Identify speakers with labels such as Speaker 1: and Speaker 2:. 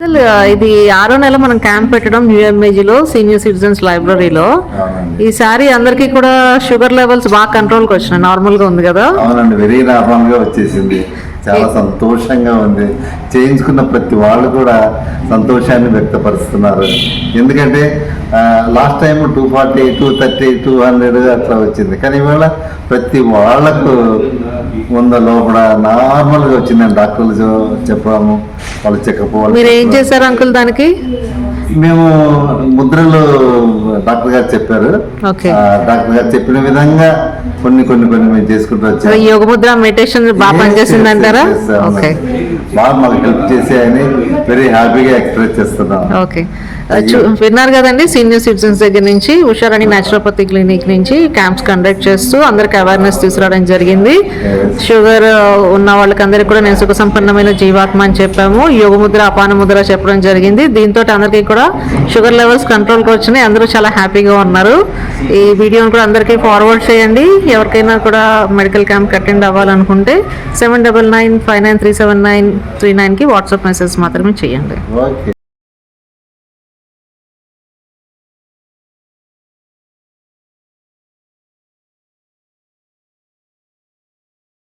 Speaker 1: అసలు ఇది 6వ నెల మనం క్యాంప్ పెట్టడం UMAG లో సీనియర్ సిటిజన్స్ లైబ్రరీలో. ఈసారి అందరికీ కూడా షుగర్ లెవెల్స్ బాగా కంట్రోల్కి వచ్చినాయి, నార్మల్ గా ఉంది కదా?
Speaker 2: అవునండి, వెరీ నార్మల్ గా వచ్చేసింది. చాలా సంతోషంగా ఉంది. చేయించుకున్న ప్రతి వాళ్ళు కూడా సంతోషాన్ని వ్యక్తపరుస్తున్నారు. ఎందుకంటే లాస్ట్ టైం 240, 230, 200 అట్లా వచ్చింది. కానీ ఇవాళ ప్రతి వాళ్ళకు 100 లోపల నార్మల్గా వచ్చిందని డాక్టర్లు చెప్పడము, వాళ్ళు చెకప్.
Speaker 1: మీరు ఏం చేశారు అంకుల్ దానికి?
Speaker 2: మేము ముద్రలు డాక్టర్ గారు చెప్పారు. డాక్టర్ గారు చెప్పిన విధంగా కొన్ని మేము చేసుకుంటూ వచ్చాము.
Speaker 1: యోగ ముద్ర మెడిటేషన్ బాగా పనిచేసింది అంటారా?
Speaker 2: బాగా మాకు హెల్ప్ చేసాయని వెరీ హ్యాపీగా ఎక్స్ప్రెస్ చేస్తున్నాం.
Speaker 1: ఓకే, విన్నారు కదండి, సీనియర్ సిటిజన్స్ దగ్గర నుంచి ఉషారాణి న్యాచురోపతి క్లినిక్ నుంచి క్యాంప్స్ కండక్ట్ చేస్తూ అందరికి అవేర్నెస్ తీసుకురావడం జరిగింది. షుగర్ ఉన్న వాళ్ళకి అందరికీ కూడా నేను సుఖ సంపన్నమైన జీవాత్మ అని చెప్పాము. యోగ ముద్ర, అపాన ముద్ర చెప్పడం జరిగింది. దీంతో అందరికీ కూడా షుగర్ లెవెల్స్ కంట్రోల్కి వచ్చినాయి. అందరూ చాలా హ్యాపీగా ఉన్నారు. ఈ వీడియోని కూడా అందరికీ ఫార్వర్డ్ చేయండి. ఎవరికైనా కూడా మెడికల్ క్యాంప్ అటెండ్ అవ్వాలనుకుంటే 7995937939కి వాట్సాప్ మెసేజ్ మాత్రమే చేయండి.